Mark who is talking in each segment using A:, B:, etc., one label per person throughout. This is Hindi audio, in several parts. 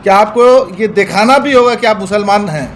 A: क्या आपको ये दिखाना भी होगा कि आप मुसलमान हैं?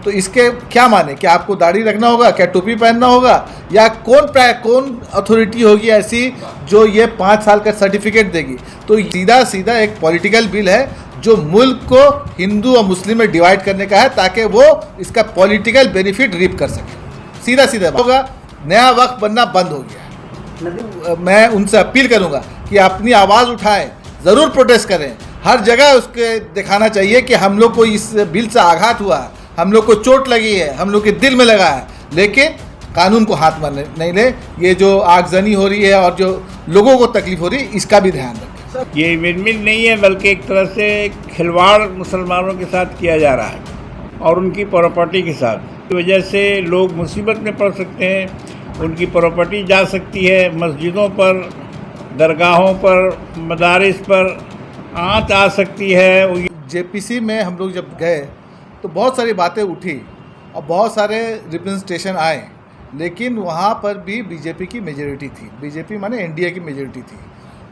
A: तो इसके क्या माने? क्या आपको दाढ़ी रखना होगा, क्या टोपी पहनना होगा, या कौन अथॉरिटी होगी ऐसी जो ये 5 साल का सर्टिफिकेट देगी? तो सीधा सीधा एक पॉलिटिकल बिल है जो मुल्क को हिंदू और मुस्लिम में डिवाइड करने का है, ताकि वो इसका पॉलिटिकल बेनिफिट रीप कर सके। सीधा सीधा होगा, नया वक्त बनना बंद हो गया। मैं उनसे अपील करूँगा कि अपनी आवाज़ उठाएं, ज़रूर प्रोटेस्ट करें, हर जगह उसके दिखाना चाहिए कि हम लोग को इस बिल से आघात हुआ है, हम लोग को चोट लगी है, हम लोग के दिल में लगा है, लेकिन कानून को हाथ में नहीं ले। ये जो आगजनी हो रही है और जो लोगों को तकलीफ हो रही है, इसका भी ध्यान रखें।
B: ये विंडमिल नहीं है, बल्कि एक तरह से खिलवाड़ मुसलमानों के साथ किया जा रहा है और उनकी प्रॉपर्टी के साथ। की वजह से लोग मुसीबत में पड़ सकते हैं, उनकी प्रॉपर्टी जा सकती है, मस्जिदों पर, दरगाहों पर, मदारिस पर आँच आ सकती है।
A: जेपीसी में हम लोग जब गए तो बहुत सारी बातें उठी और बहुत सारे रिप्रेजेंटेशन आए, लेकिन वहाँ पर भी बीजेपी की मेजॉरिटी थी। बीजेपी माने एनडीए की मेजॉरिटी थी,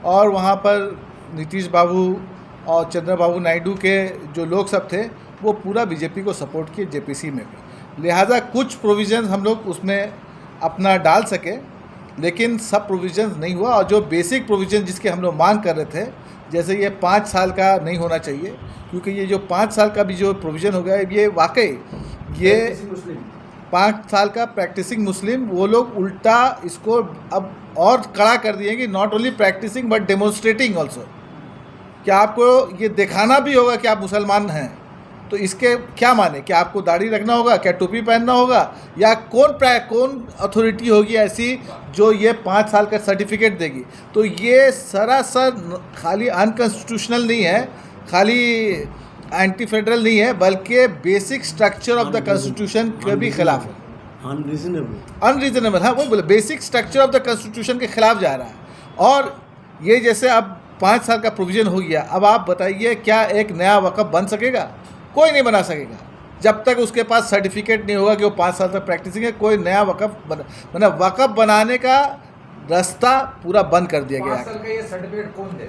A: और वहाँ पर नीतीश बाबू और चंद्रबाबू नायडू के जो लोग सब थे वो पूरा बीजेपी को सपोर्ट किए जेपीसी में भी। लिहाजा कुछ प्रोविज़न्स हम लोग उसमें अपना डाल सके, लेकिन सब प्रोविज़न्स नहीं हुआ। और जो बेसिक प्रोविज़न जिसके हम लोग मांग कर रहे थे, जैसे ये 5 साल का नहीं होना चाहिए, क्योंकि ये जो 5 साल का भी जो प्रोविज़न हो गया है, ये वाकई ये 5 साल का प्रैक्टिसिंग मुस्लिम, वो लोग उल्टा इसको अब और कड़ा कर दिए कि not only practising but demonstrating also. क्या आपको ये दिखाना भी होगा कि आप मुसलमान हैं? तो इसके क्या माने? क्या आपको दाढ़ी रखना होगा, क्या टोपी पहनना होगा, या कौन अथॉरिटी होगी ऐसी जो ये 5 साल का सर्टिफिकेट देगी? तो ये सरासर खाली अनकॉन्स्टिट्यूशनल नहीं है, खाली एंटी फेडरल नहीं है, बल्कि basic structure of the constitution के भी खिलाफ है। अनरीजनेबल, हाँ वही बोले, basic structure of the constitution के खिलाफ जा रहा है। और ये जैसे अब 5 साल का प्रोविज़न हो गया, अब आप बताइए क्या एक नया वक़्फ़ बन सकेगा? कोई नहीं बना सकेगा जब तक उसके पास सर्टिफिकेट नहीं होगा कि वो 5 साल तक प्रैक्टिसिंग है। कोई नया वक़्फ़ बनाने का रास्ता पूरा बंद कर दिया गया है।
C: 5 साल का ये सर्टिफिकेट कौन दे?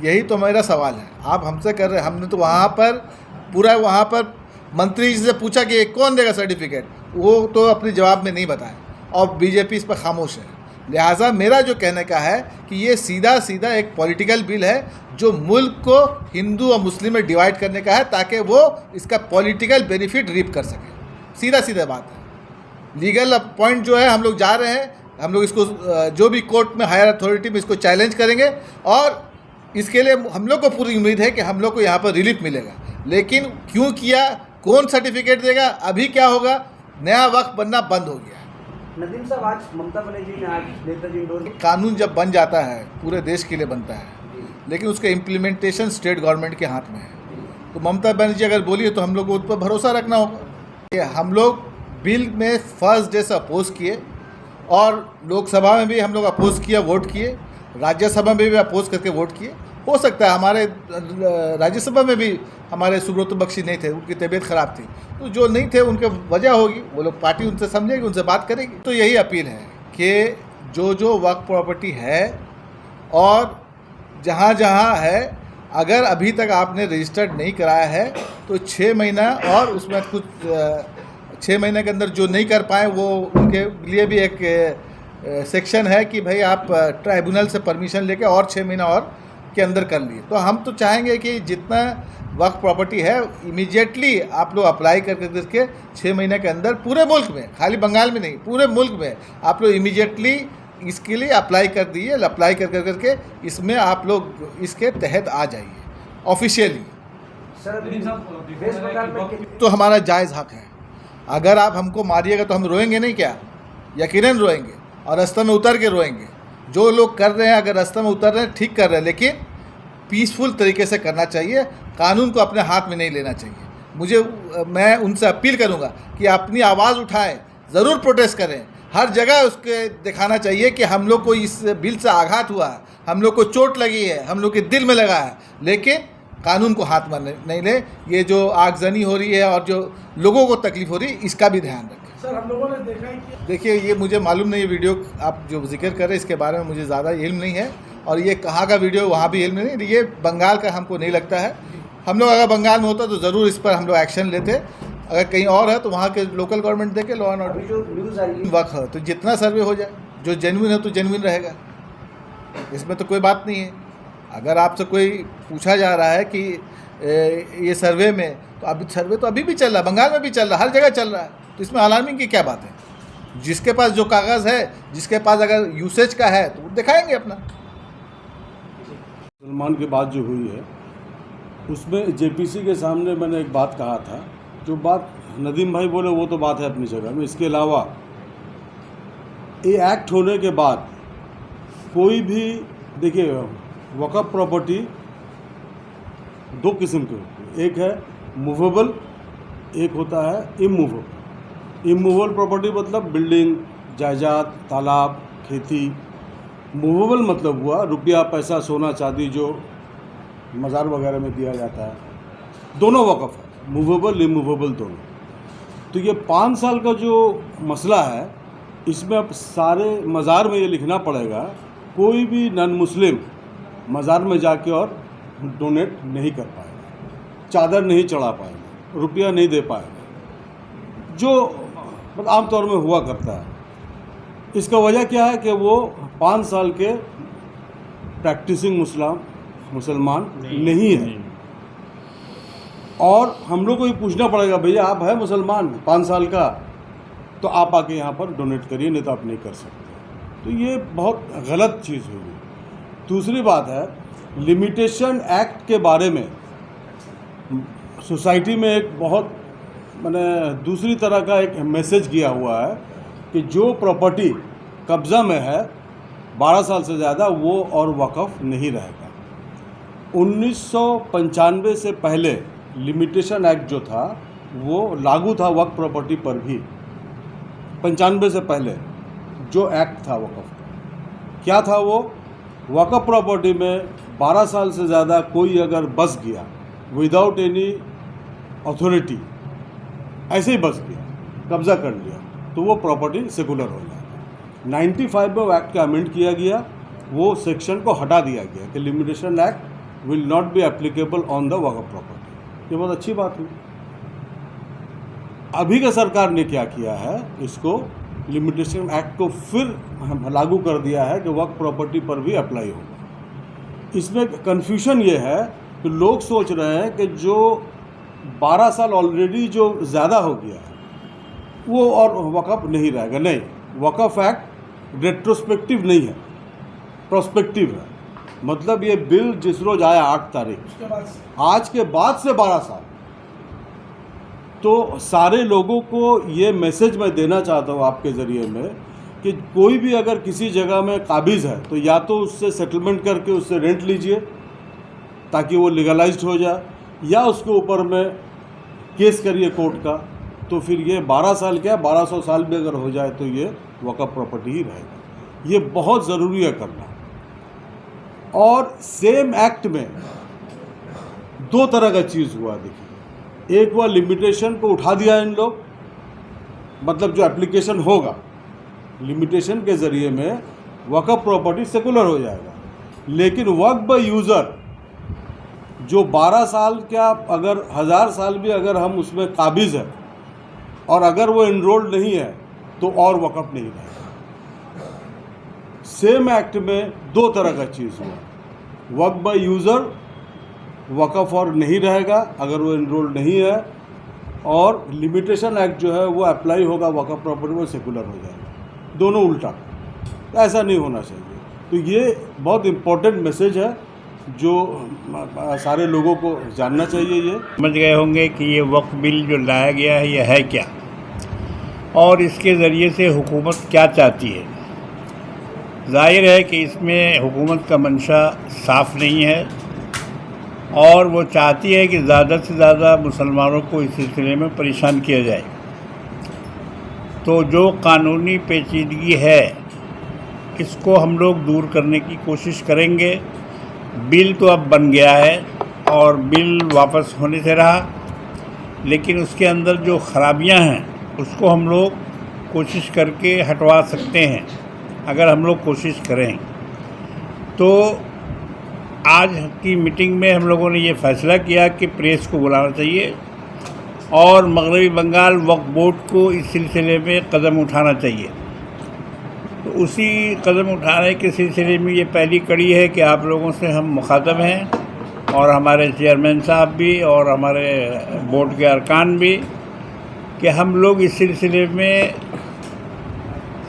A: यही तो मेरा सवाल है, आप हमसे कर रहे हैं। हमने तो वहाँ पर मंत्री जी से पूछा कि कौन देगा सर्टिफिकेट, वो तो अपने जवाब में नहीं बताए, और बीजेपी इस पर खामोश है। लिहाजा मेरा जो कहने का है कि ये सीधा सीधा एक पॉलिटिकल बिल है जो मुल्क को हिंदू और मुस्लिम में डिवाइड करने का है, ताकि वो इसका पॉलिटिकल बेनिफिट रीप कर सके। सीधा सीधा बात है। लीगल पॉइंट जो है, हम लोग जा रहे हैं, हम लोग इसको जो भी कोर्ट में हायर अथॉरिटी में इसको चैलेंज करेंगे, और इसके लिए हम लोग को पूरी उम्मीद है कि हम लोग को यहाँ पर रिलीफ मिलेगा। लेकिन क्यों किया, कौन सर्टिफिकेट देगा, अभी क्या होगा, नया वक्त बनना बंद हो गया।
D: नदीम साहब, आज ममता बनर्जी ने आज नेताजी इंडोर
A: कानून जब बन जाता है पूरे देश के लिए बनता है, लेकिन उसका इम्प्लीमेंटेशन स्टेट गवर्नमेंट के हाथ में है। तो ममता बनर्जी अगर बोली तो हम लोग को उस पर भरोसा रखना होगा। हम लोग बिल में फर्स्ट डे से अपोज किए, और लोकसभा में भी हम लोग अपोज किया, वोट किए, राज्यसभा में भी अपोज करके वोट किए। हो सकता है हमारे राज्यसभा में भी हमारे सुब्रत बख्शी नहीं थे, उनकी तबीयत ख़राब थी, तो जो नहीं थे उनके वजह होगी, वो लोग पार्टी उनसे समझेगी, उनसे बात करेगी। तो यही अपील है कि जो वक्फ प्रॉपर्टी है और जहाँ जहाँ है, अगर अभी तक आपने रजिस्टर्ड नहीं कराया है तो 6 महीना, और उसमें कुछ 6 महीने के अंदर जो नहीं कर पाए वो उनके लिए भी एक सेक्शन है कि भाई आप ट्राइब्यूनल से परमिशन लेके और 6 महीना और के अंदर कर लिए। तो हम तो चाहेंगे कि जितना वक्फ प्रॉपर्टी है इमीडिएटली आप लोग अप्लाई करके 6 महीने के अंदर पूरे मुल्क में, खाली बंगाल में नहीं, पूरे मुल्क में आप लोग इमीडिएटली इसके लिए अप्लाई कर दिए। अप्लाई करके इसमें आप लोग इसके तहत आ जाइए ऑफिशियली। तो हमारा जायज़ हक है। अगर आप हमको मारिएगा तो हम रोएंगे नहीं क्या? यकीनन रोएंगे, और रास्ते में उतर के रोएंगे। जो लोग कर रहे हैं, अगर रास्ते में उतर रहे हैं, ठीक कर रहे हैं, लेकिन पीसफुल तरीके से करना चाहिए, कानून को अपने हाथ में नहीं लेना चाहिए। मैं उनसे अपील करूंगा कि अपनी आवाज़ उठाएं, ज़रूर प्रोटेस्ट करें, हर जगह उसके दिखाना चाहिए कि हम लोग को इस बिल से आघात हुआ है, हम लोग को चोट लगी है, हम लोग के दिल में लगा है, लेकिन कानून को हाथ में नहीं ले। ये जो आगजनी हो रही है और जो लोगों को तकलीफ हो रही है, इसका भी ध्यान रखें।
C: सर, हम लोगों ने देखा है कि
A: देखिए, ये मुझे मालूम नहीं, ये वीडियो आप जो जिक्र कर रहे हैं इसके बारे में मुझे ज़्यादा इल्म नहीं है, और ये कहाँ का वीडियो वहाँ भी इल्म नहीं, ये बंगाल का हमको नहीं लगता है। हम लोग अगर बंगाल में होता तो ज़रूर इस पर हम लोग एक्शन लेते। अगर कहीं और है तो वहाँ के लोकल गवर्नमेंट देखे लॉ एंड
D: अभी
A: ऑर्डर।
D: जो न्यूज़ आई है
A: वक्त है तो जितना सर्वे हो जाए, जो जेन्युइन है तो जेन्युइन रहेगा, इसमें तो कोई बात नहीं है। अगर आपसे कोई पूछा जा रहा है कि ये सर्वे में, तो अभी सर्वे तो अभी भी चल रहा है, बंगाल में भी चल रहा है, हर जगह चल रहा है, तो इसमें अलार्मिंग की क्या बात है। जिसके पास जो कागज़ है, जिसके पास अगर यूसेज का है तो वो दिखाएंगे अपना।
E: मुसलमान की बात जो हुई है उसमें जेपीसी के सामने मैंने एक बात कहा था, जो बात नदीम भाई बोले वो तो बात है अपनी जगह में। इसके अलावा ये एक्ट होने के बाद कोई भी, देखिए वक़्फ़ प्रॉपर्टी दो किस्म की होती है, एक है मूवेबल, एक होता है इमूवेबल। इमूवेबल प्रॉपर्टी मतलब बिल्डिंग, जायदाद, तालाब, खेती। मूवेबल मतलब हुआ रुपया, पैसा, सोना, चांदी जो मज़ार वगैरह में दिया जाता है, दोनों वक़्फ़ है, मूवेबल इमूवेबल दोनों। तो ये 5 साल का जो मसला है, इसमें अब सारे मज़ार में ये लिखना पड़ेगा, कोई भी नॉन मुस्लिम मज़ार में जाके और डोनेट नहीं कर पाएगा, चादर नहीं चढ़ा पाएगा, रुपया नहीं दे पाएगा, जो मतलब आमतौर में हुआ करता है। इसका वजह क्या है कि वो 5 साल के प्रैक्टिसिंग मुसलमान नहीं है। और हम लोग को ये पूछना पड़ेगा, भैया आप हैं मुसलमान 5 साल का, तो आप आके यहाँ पर डोनेट करिए, नहीं तो आप नहीं कर सकते। तो ये बहुत गलत चीज़ हुई। दूसरी बात है, लिमिटेशन एक्ट के बारे में सोसाइटी में एक बहुत मैंने दूसरी तरह का एक मैसेज किया हुआ है कि जो प्रॉपर्टी कब्ज़ा में है 12 साल से ज़्यादा, वो और वक़्फ़ नहीं रहेगा। 1995 से पहले लिमिटेशन एक्ट जो था वो लागू था वक्फ प्रॉपर्टी पर भी। 95 से पहले जो एक्ट था वक़्फ़ का, क्या था वो, वक़्फ़ प्रॉपर्टी में 12 साल से ज़्यादा कोई अगर बस गया विदाउट एनी अथॉरिटी, ऐसे ही बस गया, कब्ज़ा कर लिया, तो वो प्रॉपर्टी सेकुलर हो जाएगा। 95 में वो एक्ट का अमेंड किया गया, वो सेक्शन को हटा दिया गया कि limitation act will not be applicable on the Waqf property. ये बहुत अच्छी बात हुई। अभी का सरकार ने क्या किया है, इसको लिमिटेशन एक्ट को फिर लागू कर दिया है कि वक्फ प्रॉपर्टी पर भी अप्लाई होगा। इसमें कन्फ्यूजन ये है कि लोग सोच रहे हैं कि जो 12 साल ऑलरेडी जो ज़्यादा हो गया है वो और वक़्फ़ नहीं रहेगा। नहीं, वक़्फ़ एक्ट रेट्रोस्पेक्टिव नहीं है, प्रोस्पेक्टिव है। मतलब ये बिल जिस रोज़ आया 8 तारीख, आज के बाद से 12 साल, तो सारे लोगों को ये मैसेज मैं देना चाहता हूँ आपके ज़रिए में कि कोई भी अगर किसी जगह में काबिज़ है तो या तो उससे सेटलमेंट करके उससे रेंट लीजिए ताकि वो लीगलाइज्ड हो जाए, या उसके ऊपर में केस करिए कोर्ट का। तो फिर ये 12 साल क्या 1200 साल भी अगर हो जाए तो ये वक़्फ़ प्रॉपर्टी ही रहेगा। ये बहुत ज़रूरी है करना। और सेम एक्ट में 2 तरह का चीज़ हुआ, देखिए, एक हुआ लिमिटेशन को उठा दिया इन लोग, मतलब जो एप्लीकेशन होगा लिमिटेशन के ज़रिए में वक़्फ़ प्रॉपर्टी सेकुलर हो जाएगा, लेकिन वक्फ बाय यूज़र जो 12 साल क्या अगर 1000 साल भी अगर हम उसमें काबिज़ है और अगर वो इनरोल्ड नहीं है तो और वक़्फ़ नहीं रहेगा। सेम एक्ट में 2 तरह का चीज़ हुआ, वक्फ बाय यूज़र वक़्फ़ और नहीं रहेगा अगर वो इनरोल्ड नहीं है, और लिमिटेशन एक्ट जो है वो अप्लाई होगा वक़्फ़ प्रॉपर्टी वो सेकुलर हो जाएगा। दोनों उल्टा, ऐसा नहीं होना चाहिए। तो ये बहुत इम्पोर्टेंट मैसेज है जो सारे लोगों को जानना चाहिए। ये
B: समझ गए होंगे कि ये वक्फ बिल जो लाया गया है ये है क्या, और इसके ज़रिए से हुकूमत क्या चाहती है। जाहिर है कि इसमें हुकूमत का मंशा साफ़ नहीं है और वो चाहती है कि ज़्यादा से ज़्यादा मुसलमानों को इस सिलसिले में परेशान किया जाए। तो जो कानूनी पेचीदगी है इसको हम लोग दूर करने की कोशिश करेंगे। बिल तो अब बन गया है और बिल वापस होने से रहा, लेकिन उसके अंदर जो ख़राबियां हैं उसको हम लोग कोशिश करके हटवा सकते हैं अगर हम लोग कोशिश करें। तो आज की मीटिंग में हम लोगों ने ये फैसला किया कि प्रेस को बुलाना चाहिए और मगरबी बंगाल वक्फ बोर्ड को इस सिलसिले में कदम उठाना चाहिए। तो उसी कदम उठाने के सिलसिले में ये पहली कड़ी है कि आप लोगों से हम मुखातब हैं और हमारे चेयरमैन साहब भी और हमारे बोर्ड के अरकान भी, कि हम लोग इस सिलसिले में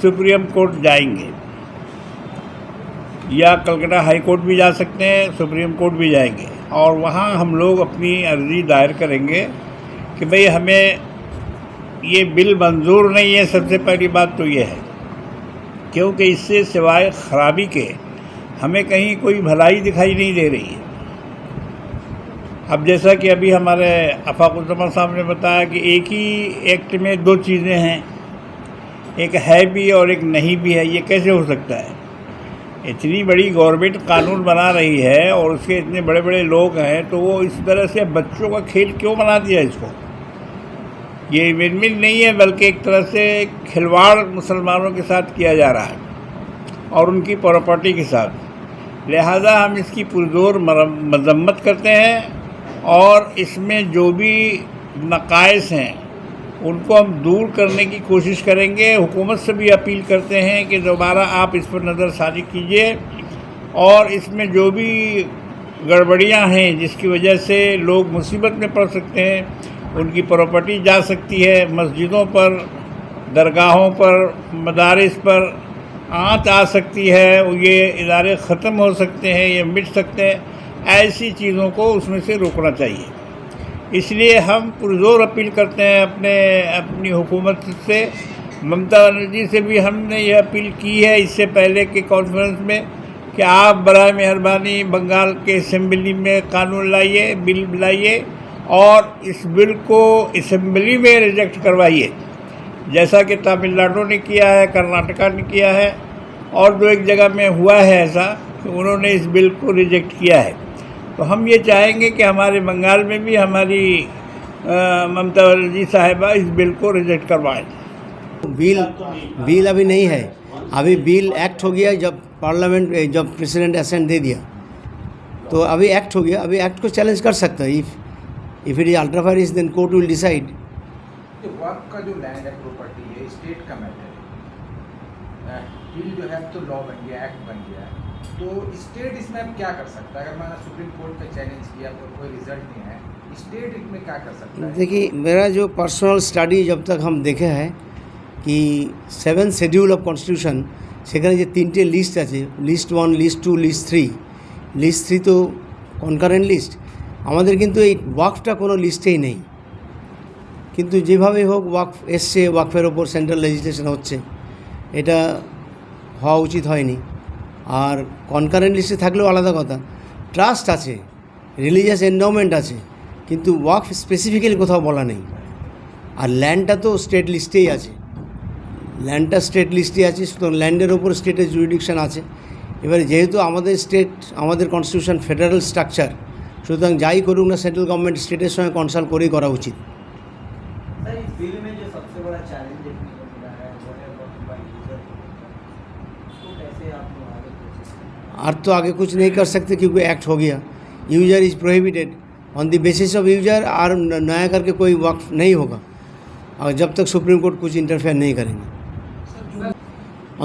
B: सुप्रीम कोर्ट जाएंगे या कलकत्ता हाई कोर्ट भी जा सकते हैं, सुप्रीम कोर्ट भी जाएंगे और वहाँ हम लोग अपनी अर्ज़ी दायर करेंगे कि भाई हमें ये बिल मंजूर नहीं है। सबसे पहली बात तो ये है, क्योंकि इससे सिवाय ख़राबी के हमें कहीं कोई भलाई दिखाई नहीं दे रही है। अब जैसा कि अभी हमारे अफाकुज़्ज़मान साहब ने बताया कि एक ही एक्ट में दो चीज़ें हैं, एक है भी और एक नहीं भी है। ये कैसे हो सकता है? इतनी बड़ी गवर्नमेंट कानून बना रही है और उसके इतने बड़े बड़े लोग हैं, तो वो इस तरह से बच्चों का खेल क्यों बना दिया इसको? ये विन-विन नहीं है, बल्कि एक तरह से खिलवाड़ मुसलमानों के साथ किया जा रहा है और उनकी प्रॉपर्टी के साथ। लिहाजा हम इसकी पुरजोर मजम्मत करते हैं और इसमें जो भी नकाइस हैं उनको हम दूर करने की कोशिश करेंगे। हुकूमत से भी अपील करते हैं कि दोबारा आप इस पर नज़रसानी कीजिए और इसमें जो भी गड़बड़ियां हैं जिसकी वजह से लोग मुसीबत में पड़ सकते हैं, उनकी प्रॉपर्टी जा सकती है, मस्जिदों पर, दरगाहों पर, मदारिस पर आँच आ सकती है, ये इदारे ख़त्म हो सकते हैं, ये मिट सकते हैं, ऐसी चीज़ों को उसमें से रोकना चाहिए। इसलिए हम पुरजोर अपील करते हैं अपनी हुकूमत से। ममता बनर्जी से भी हमने ये अपील की है इससे पहले के कॉन्फ्रेंस में कि आप बराए मेहरबानी बंगाल के असेंबली में कानून लाइए, बिल लाइए और इस बिल को असेंबली में रिजेक्ट करवाइए, जैसा कि तमिलनाडु ने किया है, कर्नाटका ने किया है और दो एक जगह में हुआ है ऐसा कि उन्होंने इस बिल को रिजेक्ट किया है। तो हम ये चाहेंगे कि हमारे बंगाल में भी हमारी ममता बनर्जी साहिबा इस बिल को रिजेक्ट करवाएं।
F: बिल अभी नहीं है, अभी बिल एक्ट हो गया जब पार्लियामेंट जब प्रेसिडेंट असेंट दे दिया तो अभी एक्ट हो गया। अभी एक्ट को चैलेंज कर सकता है। If it is ultra vires then court will decide.
C: वक्फ का जो लैंड है, प्रॉपर्टी है, स्टेट का मैटर है। बिल जो है तो लॉ बन गया, एक्ट बन गया, तो स्टेट इसमें अब क्या कर सकता है? अगर मैंने सुप्रीम कोर्ट पे चैलेंज किया तो कोई रिजल्ट नहीं है, स्टेट इसमें क्या कर सकता है?
F: देखिए, मेरा जो पर्सनल स्टडी जब तक हम देखे हैं कि 7 शेड्यूल ऑफ कॉन्स्टिट्यूशन সেখানে যে 3টে লিস্ট আছে, লিস্ট 1, লিস্ট 2, লিস্ট 3, লিস্ট 3 তো কনকারেন্ট লিস্ট। আমাদের কিন্তু এই ওয়াকফটা কোনো লিস্টেই নেই, কিন্তু যেভাবেই হোক ওয়াকফ এসছে, ওয়াকফের ওপর সেন্ট্রাল লেজিসলেশন হচ্ছে, এটা হওয়া উচিত হয়নি। আর কনকারেন্ট লিস্টে থাকলেও আলাদা কথা, ট্রাস্ট আছে, রিলিজিয়াস এন্ডাওমেন্ট আছে, কিন্তু ওয়াকফ স্পেসিফিক্যালি কোথাও বলা নেই। আর ল্যান্ডটা তো স্টেট লিস্টেই আছে, ল্যান্ডটা স্টেট লিস্টে আছে, সুতরাং ল্যান্ডের ওপর স্টেটের জুরিডিকশন আছে। এবারে যেহেতু আমাদের স্টেট, আমাদের কনস্টিটিউশন ফেডারেল স্ট্রাকচার, সুতরাং যাই করুক না সেন্ট্রাল গভর্নমেন্ট স্টেটের সঙ্গে কনসাল্ট করেই করা উচিত। और तो आगे कुछ नहीं कर सकते क्योंकि एक्ट हो गया। User is prohibited on the basis of user, और नया करके कोई वक्फ नहीं होगा और जब तक सुप्रीम कोर्ट कुछ इंटरफेयर नहीं करेंगे।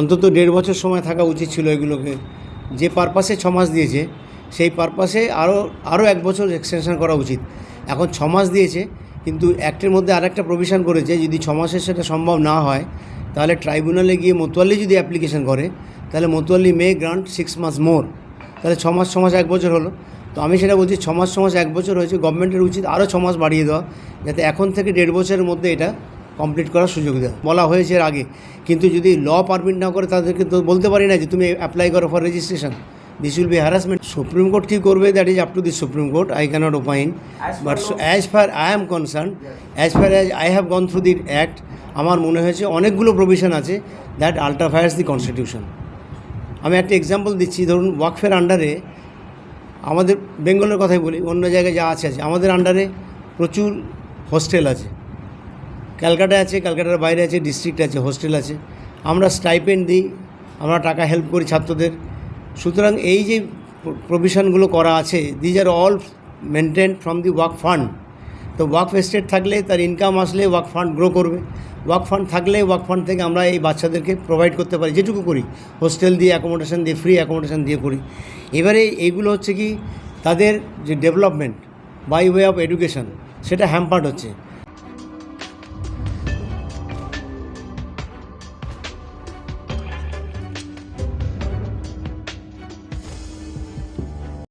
F: অন্তত 1.5 বছর সময় থাকা উচিত ছিল এগুলোকে। যে পারপাসে 6 মাস দিয়েছে সেই পারপাসে আরও 1 বছর এক্সটেনশন করা উচিত। এখন 6 মাস দিয়েছে, কিন্তু অ্যাক্টের মধ্যে আরেকটা প্রভিশন করেছে, যদি 6 মাসে সেটা সম্ভব না হয় তাহলে ট্রাইব্যুনালে গিয়ে মোতোয়াল্লি যদি অ্যাপ্লিকেশন করে তাহলে মোতোয়াল্লি মে গ্রান্ট 6 মাস মোর, তাহলে 6 মাস 1 বছর হলো। তো আমি সেটা বলছি 6 মাস 1 বছর হয়েছে, গভর্নমেন্টের উচিত আরও 6 মাস বাড়িয়ে দেওয়া, যাতে এখন থেকে 1.5 বছরের মধ্যে এটা কমপ্লিট করার সুযোগ দেওয়া। বলা হয়েছে এর আগে, কিন্তু যদি ল পারমিট না করে তাদেরকে তো বলতে পারি না যে তুমি অ্যাপ্লাই করো for registration, this will be harassment. Supreme Court কী করবে that is up to the Supreme Court, I can't opine, but as far I am concern, as far as I have gone through the act, আমার মনে হয়েছে অনেকগুলো প্রভিশন আছে দ্যাট আল্ট্রাভায়ার্স দি কনস্টিটিউশন। আমি একটা এক্সাম্পল দিচ্ছি, ধরুন ওয়াকফের আন্ডারে আমাদের বেঙ্গলের কথাই বলি, অন্য জায়গায় যা আছে, আমাদের আন্ডারে প্রচুর হোস্টেল আছে, ক্যালকাটা আছে, ক্যালকাটার বাইরে আছে, ডিস্ট্রিক্ট আছে, হোস্টেল আছে, আমরা স্টাইপেন্ড দিই, আমরা টাকা হেল্প করি ছাত্রদের। সুতরাং এই যে প্রভিশনগুলো করা আছে, these are all maintain from the walk fund. তো ওয়াকফ এস্টেট থাকলে তার ইনকাম আসলে ওয়াক ফান্ড গ্রো করবে, ওয়াক ফান্ড থাকলে ওয়াক ফান্ড থেকে আমরা এই বাচ্চাদেরকে প্রোভাইড করতে পারি, যেটুকু করি হোস্টেল দিয়ে, অ্যাকোমোডেশন দিয়ে, ফ্রি অ্যাকোমোডেশন দিয়ে করি। এবারে এইগুলো হচ্ছে কি তাদের যে development by way of education সেটা হ্যাম্পার্ড হচ্ছে।